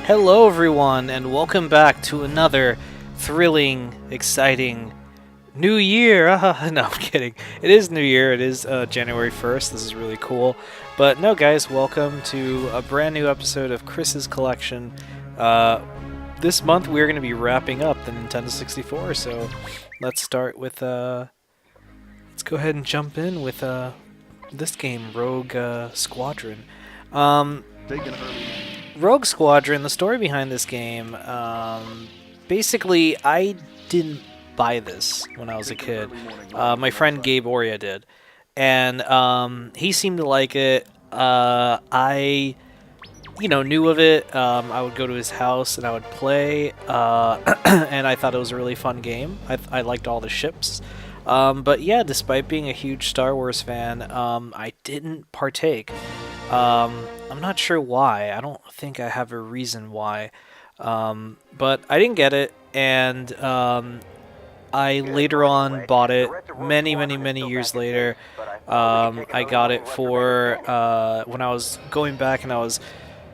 Hello, everyone, and welcome back to another thrilling, exciting New Year. No, I'm kidding. It is New Year. It is January 1st. This is really cool. But no, guys, welcome to a brand new episode of Chris's Collection. This month we're going to be wrapping up the Nintendo 64, so let's start with let's go ahead and jump in with this game, Rogue Squadron. Rogue Squadron, the story behind this game, basically, I didn't buy this when I was a kid. My friend Gabe Oria did. And he seemed to like it. I, knew of it. I would go to his house and I would play. And I thought it was a really fun game. I liked all the ships. But yeah, despite being a huge Star Wars fan, I didn't partake. I'm not sure why. I don't think I have a reason why. But I didn't get it, and I later on bought it many years later. I got it for when I was going back and I was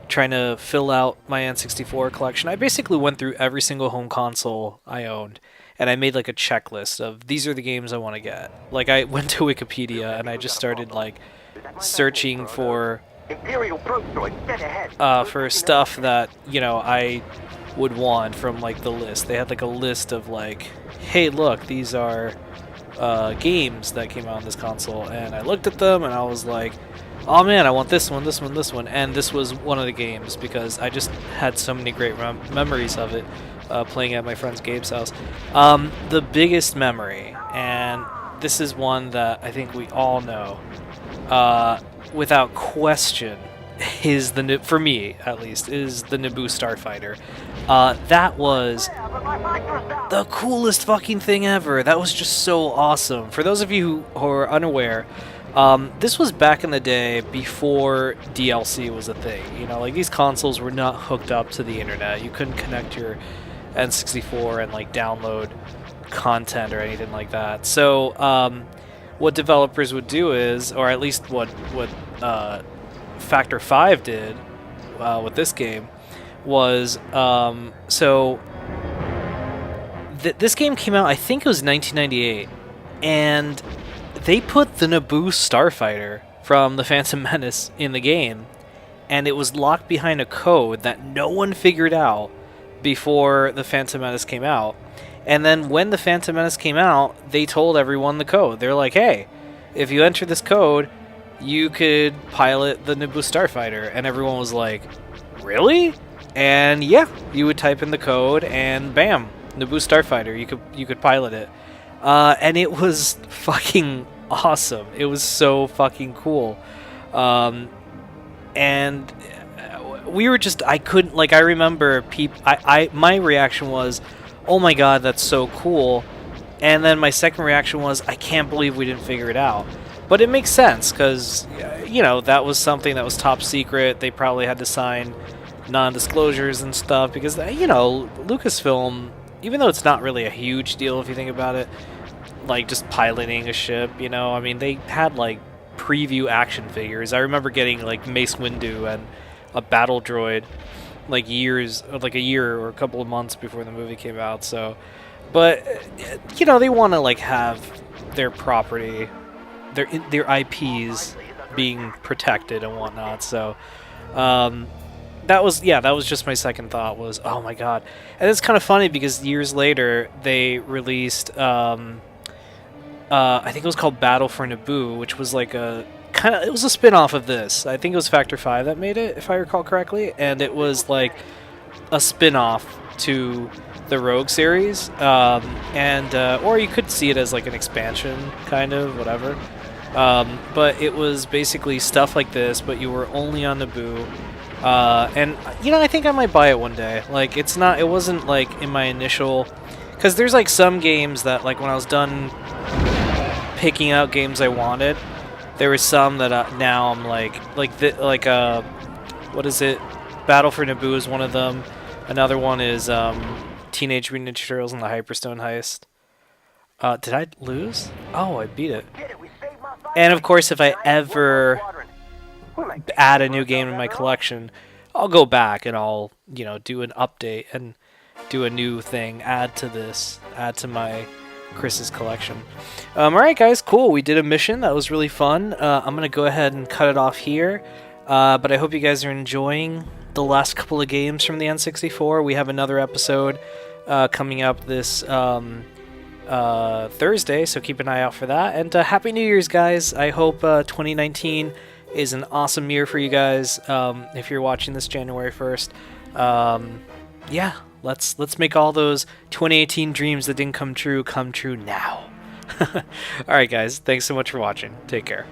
trying to fill out my N64 collection. I basically went through every single home console I owned, and I made like a checklist of these are the games I want to get. Like I went to Wikipedia and I just started like searching for stuff that I would want from like the list. They had like a list of like, hey, look, these are games that came out on this console, and I looked at them and I was like, oh man, I want this one, and this was one of the games because I just had so many great memories of it playing at my friend's Gabe's house. The biggest memory, and this is one that I think we all know, without question, is for me at least, is the Naboo Starfighter. That was the coolest fucking thing ever. That was just so awesome. For those of you who are unaware, this was back in the day before DLC was a thing. Like these consoles were not hooked up to the internet. You couldn't connect your N64 and like download content or anything like that. So what developers would do is, or at least what Factor 5 did with this game, was this game came out, I think it was 1998, and they put the Naboo Starfighter from the Phantom Menace in the game, and it was locked behind a code that no one figured out before the Phantom Menace came out. And then when the Phantom Menace came out, they told everyone the code. They're like, hey, if you enter this code, you could pilot the Naboo Starfighter. And everyone was like, really? And yeah, you would type in the code and bam, Naboo Starfighter. You could pilot it. And it was fucking awesome. It was so fucking cool. And we were just, I couldn't, like, I remember my reaction was, oh my god, that's so cool. And then my second reaction was, I can't believe we didn't figure it out. But it makes sense, because, that was something that was top secret. They probably had to sign non-disclosures and stuff, because, Lucasfilm, even though it's not really a huge deal if you think about it, like, just piloting a ship, I mean, they had, like, preview action figures. I remember getting, like, Mace Windu and a battle droid, like a year or a couple of months before the movie came out. So, but they want to like have their property, their IPs being protected and whatnot. So, that was just my second thought was, oh my god. And it's kind of funny because years later they released I think it was called Battle for Naboo, which was like it was a spin-off of this. I think it was Factor 5 that made it, if I recall correctly, and it was like a spin-off to the Rogue series, or you could see it as like an expansion, kind of, whatever. But it was basically stuff like this, but you were only on Naboo. And I think I might buy it one day. Like, it wasn't like in my initial, because there's like some games that, like, when I was done picking out games I wanted, there were some that now I'm like what is it? Battle for Naboo is one of them. Another one is Teenage Mutant Ninja Turtles and the Hyperstone Heist. Did I lose? Oh, I beat it. And of course, if I ever add a new game in my collection, I'll go back and I'll, you know, do an update and do a new thing, add to my Chris's collection. All right, guys, cool. We did a mission that was really fun. I'm gonna go ahead and cut it off here. But I hope you guys are enjoying the last couple of games from the N64. We have another episode coming up this Thursday, so keep an eye out for that. And Happy New Year's, guys. I hope 2019 is an awesome year for you guys. If you're watching this January 1st, yeah, let's make all those 2018 dreams that didn't come true now. All right, guys. Thanks so much for watching. Take care.